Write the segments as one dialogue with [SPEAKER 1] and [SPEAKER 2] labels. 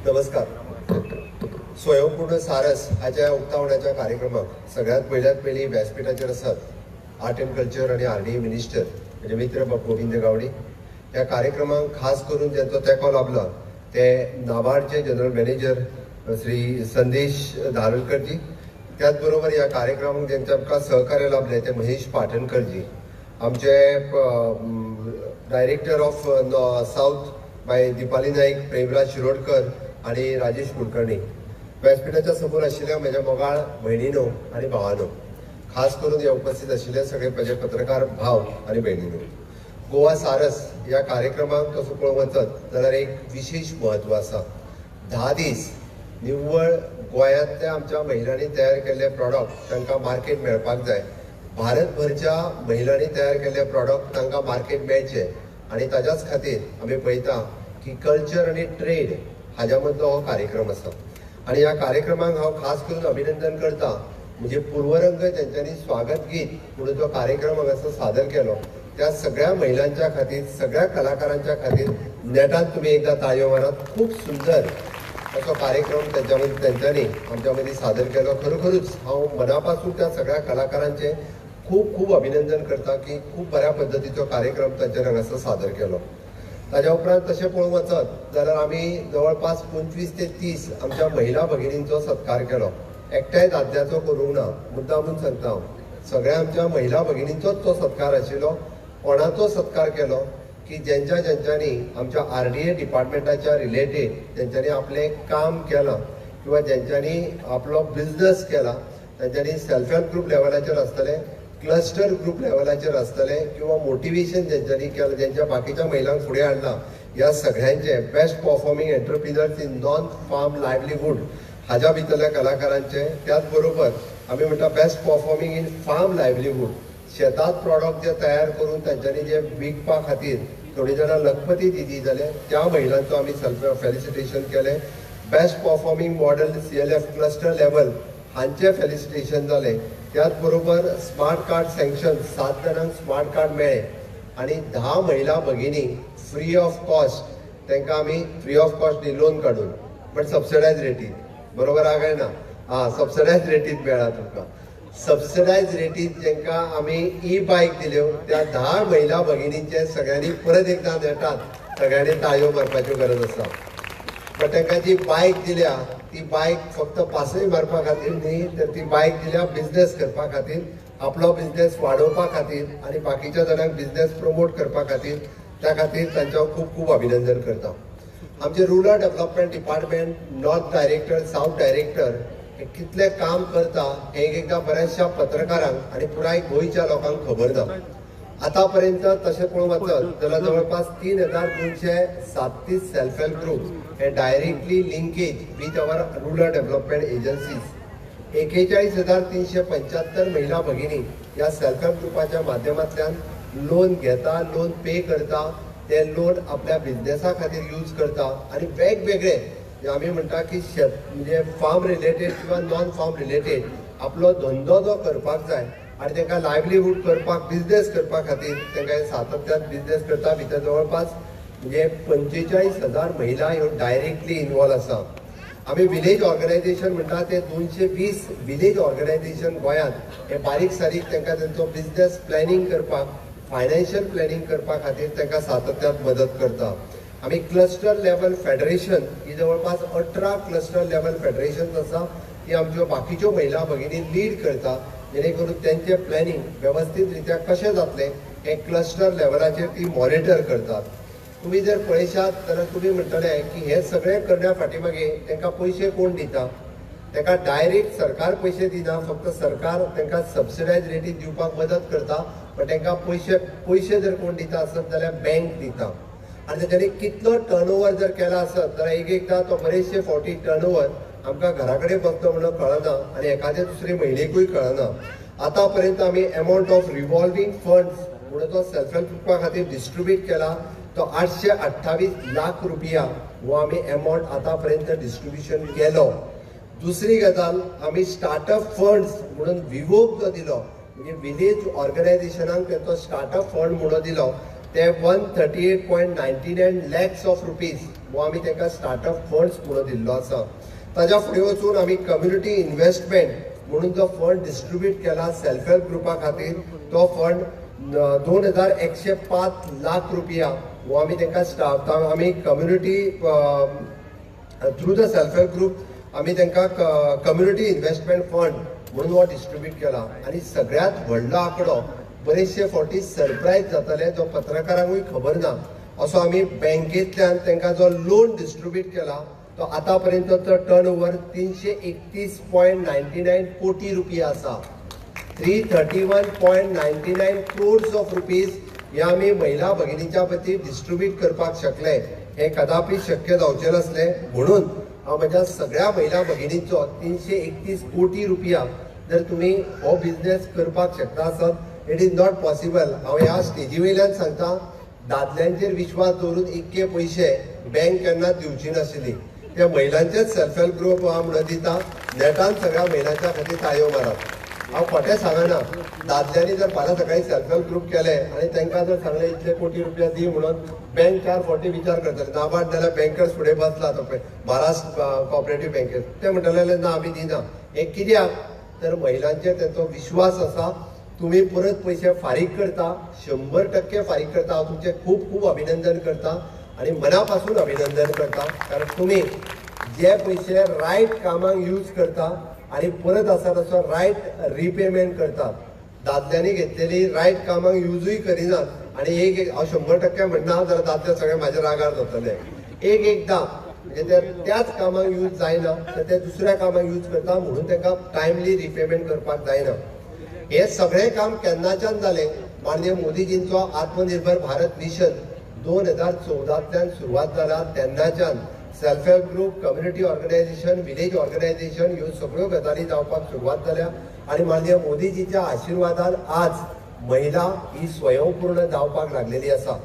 [SPEAKER 1] नमस्कार. स्वयंपूर्ण सारस हाच्या उक्तावण्याच्या कार्यक्रमाक सगळ्यात पयली व्यासपीठाचेर आसात आर्ट एंड कल्चर आणि RDA मिनिस्टर म्हणजे मित्र गोविंद गावडे. ह्या कार्यक्रमाक खास करून ज्यांचो तेंको लाभला ते नाबार्डचे जनरल मॅनेजर श्री संदेश धारणकरजी. त्याच बरोबर ह्या कार्यक्रमाक ज्यांचे आमकां सहकार्य लाभले ते महेश पाटणकरजी, आमचे director of south by Dipali Naik, Premraj Shirodkar आणि राजेश कुलकर्णी. व्यासपीठाच्या समोर आशिल्ल्या म्हज्या मोगाळ भयणीनो आणि भावांनो, खास करून हे उपस्थित आशिल्ले सगळे म्हजे पत्रकार भाव आणि भयणीनो, गोवा सारस ह्या कार्यक्रमाक तसो पळोवंक वचत जाल्यार एक विशेष म्हत्व आसा. 10 दीस निव्वळ गोंयांतल्या आमच्या महिलांनी तयार केल्ले प्रॉडक्ट तांकां मार्केट मेळपाक जाय. भारतभरच्या महिलांनी तयार केल्ले प्रॉडक्ट तांकां मार्केट मेळचे आणि ताच्याच खातीर आमी पळयता की कल्चर आणि ट्रेड हाज्या मदलो हो कार्यक्रम आसा. आणि ह्या कार्यक्रमाक हांव खास करून अभिनंदन करता म्हणजे पूर्वरंग त्यांच्यानी स्वागत गीत म्हणून जो कार्यक्रम हांगासर सादर केलो त्या सगळ्या महिलांच्या खातीर, सगळ्या कलाकारांच्या खातीर नेटान तुम्ही एकदा ताळयो मारात. खूप सुंदर असो कार्यक्रम त्यांच्यानी आमच्या मदीं सादर केलो. खरोखरूच हांव मनापासून त्या सगळ्या कलाकारांचे खूप खूप अभिनंदन करता की खूप बऱ्या पद्धतीचो कार्यक्रम तांच्यानी हांगासर सादर केलो. ताज्या उपरांत तशें पळोवंक वचत जाल्यार आमी जवळपास 25 ते 30 आमच्या महिला भगिनींचो सत्कार केलो. एकट्याय दादल्याचो करूंक ना, मुद्दामून सांगता हांव. सगळ्या आमच्या महिला भगिनींचोच तो सत्कार आशिल्लो. कोणाचो सत्कार केलो की ज्यांच्यांनी आमच्या RDA डिपार्टमेंटाच्या रिलेटेड ज्यांच्यांनी आपलें काम केलां किंवा ज्यांच्यांनी आपलो बिझनस केला, तांच्यांनी सेल्फ हेल्प ग्रुप लेवलाचेर आसतले, क्लस्टर ग्रुप लेवलाचेर आसतले किंवा मोटिवेशन ज्यांच्यांनी केलं, ज्यांच्या बाकीच्या महिलांक फुडें हाडला, ह्या सगळ्यांचे best performing entrepreneurs in non farm livelihood हाज्या भितरल्या कलाकारांचे. त्याच बरोबर आमी म्हणटा best performing in farm livelihood, शेतात प्रॉडक्ट जे तयार करून तांच्यांनी जे विकपा खातीर थोडी जाणां लखपती दिली जाले त्या महिलांचो आमी फेलिसिटेशन केलें. Best performing model CLF cluster level हांचे फेलिसिटेशन जालें. त्याच बरोबर स्मार्ट कार्ड सँक्शन 7 जाणांक स्मार्ट कार्ड मेळ्ळे आणि 10 महिला भगिनी फ्री ऑफ कॉस्ट तांकां आमी फ्री ऑफ कॉस्ट लोन काडून बट सबसिडायज रेटीन, बरोबर आहा काय ना? सबसिडायज रेटीन मेळ्ळा तुमकां. सबसिडायज रेटीन जेंकां आमी ई-बायक दिल्यो त्या 10 महिला भगिनींचे सगळ्यांनी परत एकदा नेटात सगळ्यांनी ताळयो मारपाची गरज आसा. बट तांकां जी बायक दिल्या ती बायक फक्त पासय मारपा खातीर न्ही, तर ती बायक दिल्या बिझनेस करपा खातीर, आपलो बिझनेस वाडोवपा खातीर आणि बाकीच्या जाणांक बिझनेस प्रमोट करपा खातीर. त्या खातीर तांचें खूप खूप अभिनंदन करता. आमचे rural development department north director, south director हे कितले काम करता हे एकदा बऱ्याचशा पत्रकारांक आणि पुराय गोंयच्या लोकांक खबर ना. आतापर्यंत तशें पळोवंक वचत जाल्यार जवळपास 3237 सेल्फ हेल्प ग्रुप हे directly linkage with our rural development agencies. 41,375 महिला भगिनी या सेल्फ हेल्प ग्रुपाच्या माध्यमांतल्यान लोन घेता, लोन पे करता, ते लोन आपल्या बिझनेसा खातीर यूज करता आणि वेगवेगळे आमी म्हणटा की म्हणजे फार्म रिलेटेड किंवा नॉन फार्म रिलेटेड आपलो धंदो जो करपाक जाय आणि तांकां लायव्हलीहूड करपाक, बिझनेस करपा खातीर तांकां सातत्यान बिझनेस करता. भितर जवळपास म्हणजे 45,000 महिला ह्यो डायरेक्टली इन्वॉल्व आसा. आमी विलेज ऑर्गनायझेशन म्हणटा ते 220 विलेज ऑर्गनायझेशन गोंयांत हे बारीक सारीक तांकां तेंचो बिझनेस प्लॅनिंग करपाक, फायनान्शियल प्लॅनिंग करपा खातीर तांकां सातत्यान मदत करता. आमी क्लस्टर लेवल फेडरेशन ही जवळपास 18 क्लस्टर लेवल फेडरेशन आसा ती आमच्यो बाकीच्यो महिला भगिनी लीड करता, जेणे करून त्यांचे प्लॅनिंग व्यवस्थित रित्या कशें जातलें हे क्लस्टर लेवलाचेर ती मॉनिटर करतात. तुम्ही जर पळयशात जाल्यार तुमी म्हणटले की हे सगळें करण्या फाटीमागे तांकां पयशे कोण दिता? तांकां डायरेक्ट सरकार पयशे दिना, फक्त सरकार तांकां सबसिडायज रेटीन दिवपाक मदत करता. पण तांकां पयशे जर कोण दिता आसत जाल्यार बँक दिता. आणि त्याच्यानी कितलो टर्नओव्हर जर केला आसत जाल्यार एकदा तो बरेचशे फावटी टर्नओव्हर आमकां घरा कडेन बसलो म्हणून कळना आणि एखाद्या दुसरे महिलेकूय कळना. आतापर्यंत आमी अमाउंट ऑफ रिव्हॉल्विंग फंड्स म्हणून तो सेल्फ हेल्प ग्रुपा खातीर डिस्ट्रीब्यूट केला तो 828 लाख रुपया हो आमी अमाउंट आतापर्यंत डिस्ट्रीब्युशन केलो. दुसरी गजाल आमी स्टार्टअप फंड्स म्हणून विवोक जो दिलो म्हणजे विलेज ऑर्गनायझेशनांक तेचो स्टार्टअप फंड म्हणून दिलो ते 138.99 lakhs of rupees हो आमी तांकां स्टार्टअप फंड्स म्हणून दिल्लो आसा. ताज्या फुडें वचून आमी कम्युनिटी इन्व्हेस्टमेंट म्हणून जो फंड डिस्ट्रीब्यूट केला सेल्फ हेल्प ग्रुपा खातीर, तो फंड 2105 लाख रुपया हो आमी तांकां आमी community through the self help group आमी तांकां कम्युनिटी इन्व्हेस्टमेंट फंड म्हणून हो डिस्ट्रीब्यूट केला. आनी सगळ्यांत व्हडलो आंकडो बरेचशे फावटी सरप्रायज जातले जो पत्रकारांकूय खबर ना असो आमी बँकेंतल्यान तांकां जो लोन डिस्ट्रीब्यूट केला तो आतां पर्यंतचो टर्न ओवर 331.99 कोटी रुपया आसा. 331.99 crores ऑफ रुपीज हे आमी महिला भगिनीच्या खातीर डिस्ट्रीब्यूट करपाक शकले. हे कदापि शक्य जावचें नासलें. म्हणून हांव म्हज्या सगळ्या महिला भगिनींचो 331 कोटी रुपया जर तुमी हो बिझनेस करपाक शकता आसत, इट इज नॉट पॉसिबल. हांव ह्या स्टेजी वयल्यान सांगता, दादल्यांचेर विश्वास दवरून इतके पयशे बँक केन्ना दिवची नाशिल्ली. त्या महिलांचेच सेल्फ हेल्प ग्रुप हांव म्हणून दिता, नेटान सगळ्या महिलांच्या खातीर ताळयो मारात. हांव खोटें सांगना. दादल्यांनी जर फाल्यां सकाळी सेल्फ हेल्प ग्रुप केले आनी तांकां जर सांगलें इतले कोटी रुपया दी म्हणून, बँक 4 फावटी विचार करतले. नाबार्ड जाल्यार बँकर्स फुडें बसला तो पळय महाराष्ट्र कॉपरेटीव बँकेत, ते म्हणटले ना आमी दिना. हे कित्याक तर महिलांचेर तांचो विश्वास आसा. तुम्ही परत पैसे फारीक करता, 100% फारीक करता. हांव तुमचें खूब खूब अभिनंदन करता आणि मनापासून अभिनंदन करता. कारण तुम्ही जे पैसे रायट कामाक यूज करता आणि परत आसा तसो रायट रिपेमेंट करतात. दादल्यांनी घेतलेली रायट कामाक यूजूय करिनात आणि एक हांव 100% म्हणना जाल्यार दादले सगळे म्हाज्या रागार जातले. एकदां म्हणजे ते त्याच कामाक यूज जायना तर ते दुसऱ्या कामाक यूज करता, म्हणून तांकां टायमली रिपेमेंट करपाक जायना. हे सगळे काम केन्नाच्यान जालें? माननीय मोदीजींचो आत्मनिर्भर भारत मिशन 2014तल्यान सुरवात जाला तेन्नाच्यान self help group, community organisation, village organisation ह्यो सगळ्यो गजाली जावपाक सुरवात जाल्या. आणि माननीय मोदीजीच्या आशिर्वादान आज महिला ही स्वयंपूर्ण जावपाक लागलेली आसा.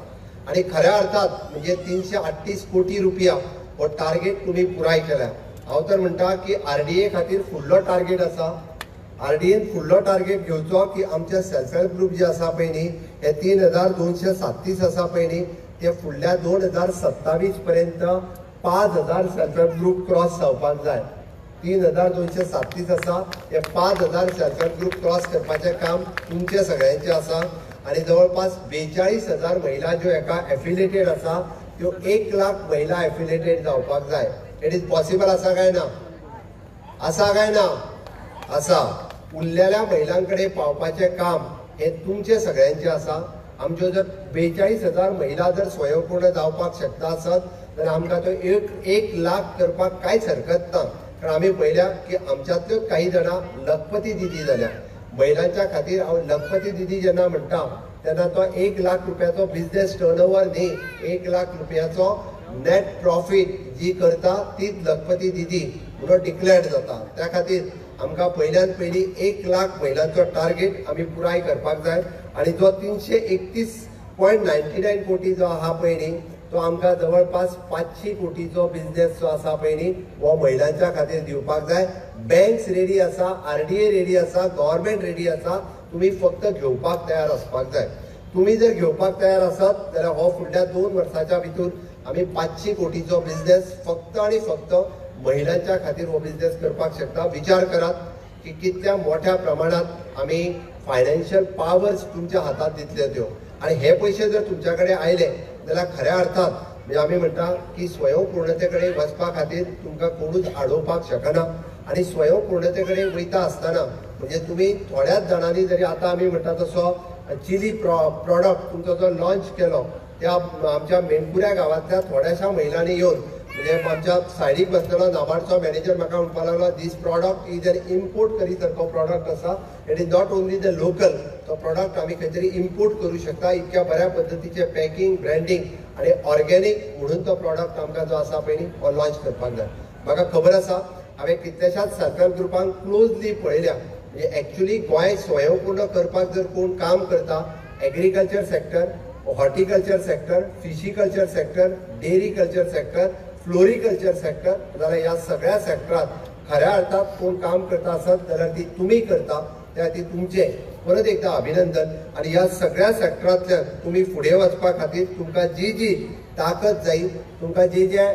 [SPEAKER 1] आणि खऱ्या अर्थात म्हणजे 338 कोटी रुपया हो टार्गेट तुम्ही पुराय केला. हांव तर म्हणटा की RDA खातीर फुडलो टार्गेट आसा. RDAन फुडलो टार्गेट घेवचो की आमचे सेल्फ हेल्प ग्रुप जे आसा पळय न्ही, हे 3237 आसा पळय न्ही, ते फुडल्या 2027 पर्यंत 5000 सेल्फ हेल्प ग्रुप क्रॉस जावपाक जाय. 3237 आसा, हे 5000 सेल्फ हेल्प ग्रुप क्रॉस करपाचें काम तुमचे सगळ्यांचे आसा. आणि जवळपास 42,000 महिला ज्यो हेका एफिलिएटेड आसा त्यो 1 लाख महिला एफिलिएटेड जावपाक जाय. इट इज पॉसिबल आसा काय ना? आसा काय ना? आसा. उरलेल्या महिलांकडे पावपाचे काम हे तुमचे सगळ्यांचे आसा. आमच्यो जर 42,000 महिला जर स्वयंपूर्ण जावपाक शकता आसत तर आमकां तो 1 लाख करपाक कांयच हरकत ना. कारण आमी पळयल्या की आमच्यातल्यो काही जाणां लखपती दिदी जाल्या. महिलांच्या खातीर हांव लखपती दिदी जेन्ना म्हणटा तेन्ना तो 1 लाख रुपयाचो बिझनेस टर्नओवर न्ही, 1 लाख रुपयाचो नेट प्रॉफिट जी करता तीच लखपती दिदी म्हणून डिक्लेअर्ड जाता. त्या खातीर आमकां पयल्यान पयली 1 लाख महिलांचो टार्गेट आमी पुराय करपाक जाय. आणि जो 331.99 कोटी जो आहा पळय न्ही, तो आमकां जवळपास 500 कोटीचो बिझनेस जो आसा पळय न्ही, हो महिलांच्या खातीर दिवपाक जाय. बँक्स रेडी आसा, RDA रेडी आसा, गव्हर्नमेंट रेडी आसा. तुम्ही फक्त घेवपाक तयार आसपाक जाय. तुम्ही जर घेवपाक तयार आसात जाल्यार हो फुडल्या 2 वर्साच्या भितर आमी 500 कोटीचो बिझनेस फक्त आणि फक्त महिलांच्या खातीर हो बिझनेस करपाक शकता. विचार करात की कितल्या मोठ्या प्रमाणात आमी फायनान्शियल पावर्स तुमच्या हातात दितले त्यो. आणि हे पैसे जर तुमच्याकडे आयले जाल्यार खऱ्या अर्थात म्हणजे आमी म्हणटा की स्वयंपूर्णतेकडे वचपा खातीर तुमकां कोणूच आडोवपाक शकना. आणि स्वयंपूर्णतेकडे वयता आसतना म्हणजे तुम्ही थोड्याच जाणांनी जरी आतां आमी म्हणटा तसो चिली प्रॉडक्ट तुमचो जो लॉन्च केलो, त्या आमच्या मेणकुऱ्या गांवांतल्या थोड्याशा महिलांनी येवन म्हणजे आमच्या सायडीक बसलेलो नाबार्डचो मॅनेजर म्हाका म्हणपाक लागलो दीस प्रॉडक्ट इज एन इम्पोर्ट करी सारको प्रॉडक्ट आसा. It is not only the local, तो प्रॉडक्ट आमी खंय तरी इम्पोर्ट करूं शकता. इतक्या बऱ्या पद्दतीचे पॅकिंग, ब्रँडिंग आणि ऑर्गॅनिक म्हणून तो प्रॉडक्ट आमकां जो आसा पळय न्ही हो लॉन्च करपाक जाय. म्हाका खबर आसा हांवें कितल्याशाच सेल्फ हेल्प ग्रुपांक क्लोजली पळयल्या. म्हणजे एक्चुअली गोंय स्वयंपूर्ण करपाक जर कोण काम करता, agriculture sector, horticulture sector, fishiculture sector, dairy culture sector, floriculture sector, जाल्यार ह्या सगळ्या सेक्टरात खऱ्या अर्थात कोण काम करता आसत जाल्यार ती तुम्ही करता. त्या ती तुमचे परत एकदा अभिनंदन. आणि ह्या सगळ्या सेक्टरांतल्यान तुम्ही फुडें वचपा खातीर तुमकां जी जी ताकद जाय, तुमकां जे जे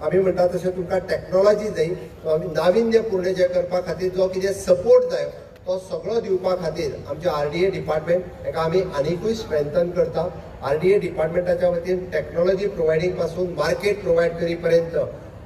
[SPEAKER 1] आमी म्हणटा तशें तुमकां टॅक्नॉलॉजी जाय, नाविन्यपूर्ण जे करपा खातीर जो कितें सपोर्ट जाय तो सगळो दिवपा खातीर आमचे RDA डिपार्टमेंट हेका आमी आनिकूय स्ट्रेंथन करता. RDA डिपार्टमेंटाच्या वतीन टॅक्नॉलॉजी प्रोवायडींग पासून मार्केट प्रोवायड करी पर्यंत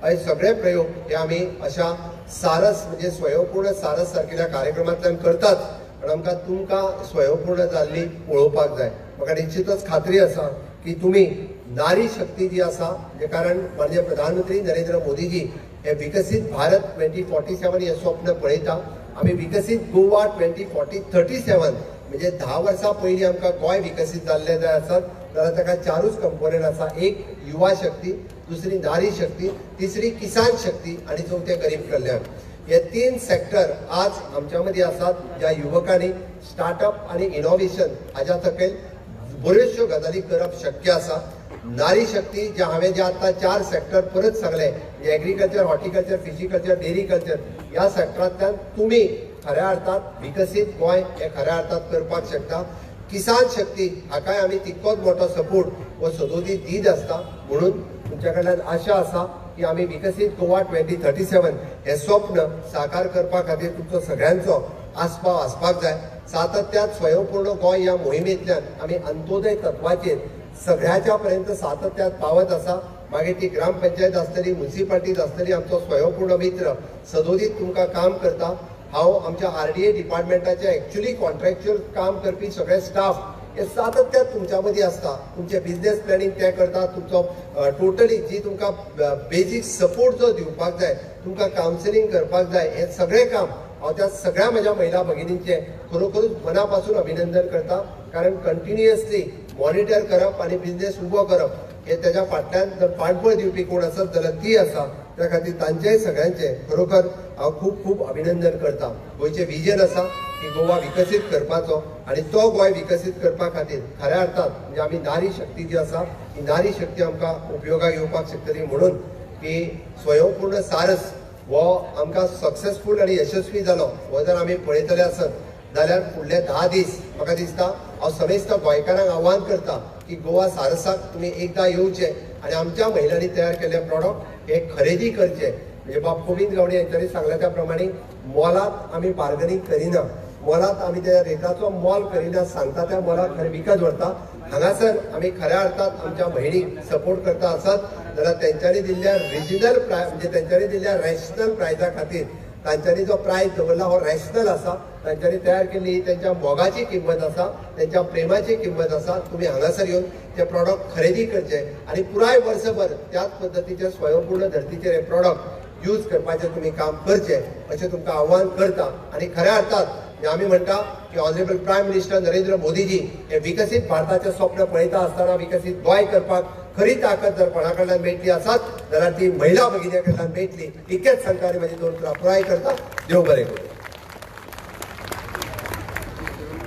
[SPEAKER 1] हे सगळे प्रयोग हे आमी अशा सारस म्हणजे स्वयंपूर्ण सारस सारकेल्या कार्यक्रमांतल्यान करतात. पण आमकां तुमकां स्वयंपूर्ण जाल्ली पळोवपाक जाय. म्हाका निश्चितच खात्री आसा की तुम्ही नारी शक्ती जी आसा, जे कारण माननीय प्रधानमंत्री नरेंद्र मोदीजी हे विकसित भारत 2047 हे स्वप्न पळयता. आमी विकसित गोवा 2037 म्हणजे 10 वर्सां पयलीं आमकां गोंय विकसीत जाल्लें जाय आसत जाल्यार ताका 4च कंपोनंट आसा. एक युवा शक्ती, दुसरी नारी शक्ती, तिसरी किसान शक्ती आणि चौथे गरीब कल्याण. हे 3 सेक्टर आज आमच्या मदीं आसात. ज्या युवकांनी स्टार्टअप आणि इनोव्हेशन हाच्या सकयल बऱ्योचश्यो गजाली करप शक्य आसा. नारी शक्ती जे हांवें जे आतां 4 सेक्टर परत सांगले, एग्रीकल्चर, हॉर्टिकल्चर, फिशिकल्चर, डेरी कल्चर, ह्या सेक्टरांतल्यान तुमी खऱ्या अर्थात विकसीत गोंय हे खऱ्या अर्थात करपाक शकता. किसान शक्ती हाकाय आमी तितकोच मोठो सपोर्ट हो सदोदीत दीत आसता. म्हणून तुमच्या कडल्यान आशा आसा की आमी विकसीत गोवा 2037 हे स्वप्न साकार करपा खातीर तुमचो सगळ्यांचो आस्पाव आसपाक जाय. सातत्यात स्वयंपूर्ण गोंय ह्या मोहिमेंतल्यान आमी अंत्योदय तत्वाचेर सगळ्याच्या पर्यंत सातत्यात पावत आसा. मागीर ती ग्रामपंचायत आसतली, म्युनिसिपालिटीज आसतली, आमचो स्वयंपूर्ण मित्र सदोदीत तुमकां काम करता. हांव आमच्या RDA डिपार्टमेंटाचे एक्चुअली कॉन्ट्रॅक्च्युअल काम करपी सगळे स्टाफ हे सातत्यात तुमच्या मदीं आसता. तुमचे बिझनेस प्लॅनिंग ते करता, तुमचो टोटली जी तुमकां बेजीक सपोर्ट जो दिवपाक जाय, तुमकां कावन्सिलींग करपाक जाय, हे सगळें काम हांव त्या सगळ्या म्हज्या महिला भगिनींचे खरोखरूच मनापासून अभिनंदन करता. कारण कंटिन्युअसली मॉनिटर करप आणि बिझनेस उबो करप हे त्याच्या फाटल्यान जर पाठबळ दिवपी कोण आसत जाल्यार ती आसा. त्या खातीर तांचेय सगळ्यांचे खरोखर हांव खूब खूब अभिनंदन करता. गोंयचें विजन आसा की गोवा विकसीत करपाचो आणि तो गोंय विकसीत करपा खातीर खऱ्या अर्थात म्हणजे आमी नारी शक्ती जी आसा ही नारी शक्ती आमकां उपयोगाक येवपाक शकतली. म्हणून की स्वयंपूर्ण सारस हो आमकां सक्सेसफूल आणि यशस्वी जालो हो जर आमी पळयतले आसत जाल्यार फुडले 10 दीस म्हाका दिसता हांव समेस्त गोंयकारांक आव्हान करता की गोवा सारसाक तुमी एकदां येवचे आणि आमच्या महिलांनी तयार केल्ले प्रॉडक्ट हे खरेदी करचे. म्हणजे बाब गोविंद गावडे यांच्यानी सांगल्या त्या प्रमाणे मोलात आमी बार्गनिंग करिना, मोलात आमी त्या रेटाचो मोल करिना, सांगता त्या मोलाक खरें विकत व्हरता. हांगासर आमी खऱ्या अर्थात आमच्या भयणीक सपोर्ट करता आसत जाल्यार तेंच्यांनी दिल्ल्या रिजनल प्रायस म्हणजे तेंच्यांनी दिल्ल्या रॅशनल प्रायसा खातीर तांच्यांनी जो प्रायस दवरला हो रॅशनल आसा. तांच्यांनी तयार केल्ली त्यांच्या मोगाची किंमत आसा, त्यांच्या प्रेमाची किंमत आसा. तुम्ही हांगासर येवन ते प्रॉडक्ट खरेदी करचे आणि पुराय वर्षभर त्याच पद्धतीचे स्वयंपूर्ण धर्तीचेर हे प्रॉडक्ट यूज करपाचे तुम्ही काम करचे अशें तुमकां आव्हान करता. आणि खऱ्या अर्थात आमी म्हणटा की honourable prime minister Narendra Modiji हे विकसीत भारताचे स्वप्न पळयता आसतना विकसीत गोंय करपाक खरी ताकद जर कोणा कडल्यान मेळटली आसत जाल्यार ती महिला भगिनी कडल्यान मेळटली. इतकेच सांगताना म्हजी 2 उतरां पुराय करता. देव बरें करूं.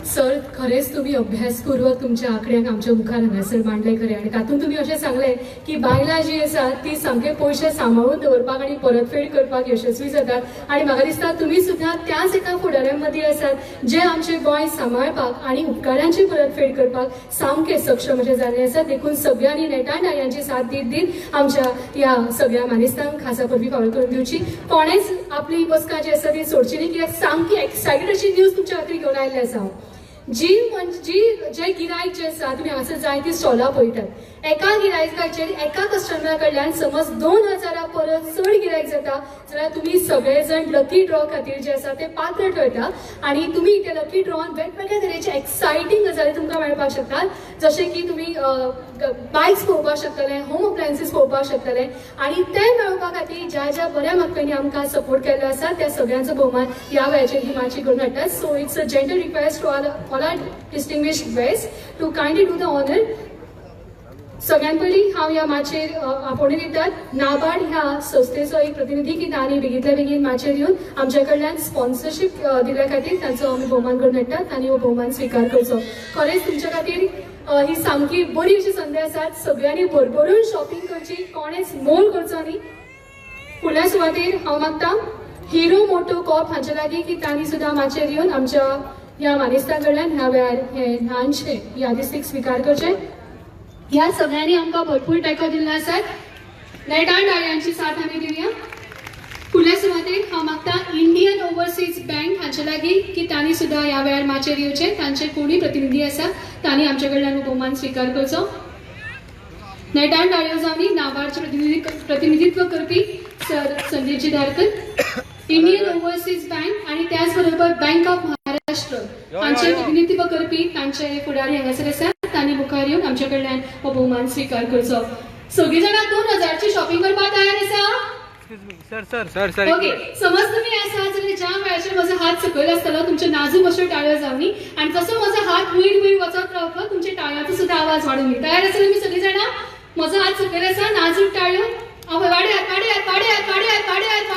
[SPEAKER 2] सर, खरेंच तुम्ही अभ्यासपूर्वक तुमच्या आंकड्यांक आमच्या मुखार हांगासर मांडले खरें. आणि तातूंत तुम्ही अशें सांगलें की बायलां जी आसात ती सामके पयशे सांबाळून दवरपाक आनी परतफेड करपाक यशस्वी जातात. आणि म्हाका दिसता तुम्ही सुद्धा त्याच एका फुडाऱ्यां मदीं आसात जे आमचे गोंय सांबाळपाक आणि उपकारांची परतफेड करपाक सामके सक्षम अशें जाल्ले आसात. देखून सगळ्यांनी नेटांची साथ दीत आमच्या ह्या सगळ्या मानेस्तांक खासा परबी फावो करून दिवची. कोणेच आपली बसका जी आसा ती सोडची न्ही, कित्याक सामकी एक्सायटेड अशी न्यूज तुमच्या खातीर घेवन आयिल्ले आसा. जे गिरायक जे आसा तुम्ही हांगासर जायती स्टॉलां पळयतात, एका गिरायकाचेर एका कस्टमरा कडल्यान समज 2000 परत चड गिरायक जाता जाल्यार तुम्ही सगळे जण लकी ड्रॉ खातीर जे आसा ते पात्र ठरता. आणि तुम्ही त्या लकी ड्रॉन वेगवेगळ्या तरेचे एक्सायटींग गजाली तुमकां मेळपाक शकतात. जशें की तुम्ही बायक्स पळोवपाक शकतले, होम अप्लायन्सीस पळोवपाक शकतले. आणि ते मेळोवपा खातीर ज्या ज्या बऱ्या मागप्यांनी आमकां सपोर्ट केल्लो आसा त्या सगळ्यांचो भोवमान ह्या वेळाचेर ही माची करून हाडटात. So it's a gentle request to all our distinguished guest to kindly do the honour. सगळ्यात पयलीं हांव ह्या माचेर आपोवणी दितात नाबार्ड ह्या संस्थेचो एक प्रतिनिधी की तांणी बेगींतल्या बेगीन माचेर येवन आमचे कडल्यान स्पॉन्सरशीप दिल्या खातीर तांचो आमी भोवमान करून हाडटात. तांणी हो भोवमान स्विकार करचो. खरेंच तुमच्या खातीर ही सामकी बरी अशी संदी आसा. सगळ्यांनी भरभरून शॉपिंग करची, कोणेच मोल करचो न्ही. फुडल्या सुवातेर हांव मागता हिरो मोटो कॉर्प हांचे लागीं की तांणी सुद्दां माचेर येवन आमच्या ह्या मानेस्तां कडल्यान ह्या वेळार हे ल्हानशे यादिस्तीक स्वीकार करचे. ह्या सगळ्यांनी आमकां भरपूर तेंको दिल्लो आसा. नेटान ताळयांची साथ आमी दिवया. फुडल्या सुवातेक हांव मागता इंडियन ओवरसीज बँक हांचे लागीं की तांणी सुद्दां ह्या वेळार माचयेर येवचे. तांचे कोणी प्रतिनिधी आसा तांणी आमचे कडल्यान भोवमान स्वीकार करचो. नेटान ताळयो जावनी नाबार्डचे प्रतिनिधित्व करपी sir Sandeepji Dharkar, Indian overseas bank आणि त्याच बरोबर बँक ऑफ महाराष्ट्र हांचे प्रतिनिधित्व करपी तांचे फुडारी हांगासर आसा. तांणी मुखार येवन आमचे कडल्यान हो भोवमान स्वीकार करचो. सगळीं जाणां 2000ची शॉपिंग करपाक तयार आसा? ओके, समज तुम्ही आसा जाल्यार ज्या वेळाचेर म्हजो हात सकयल आसतलो तुमचे नाजूक अश्यो टाळयो जावनी आनी जसो म्हजो हात वयर वयर वचत रावतलो तुमचे टाळयांचो सुद्दां आवाज वाडून दी. तयार आसा तुमी सगळीं जाणां? म्हजो हात सकयल आसा, नाजूक टाळयो वाडयात वाडयात वाडयात वाडयात वाडयात वाडयात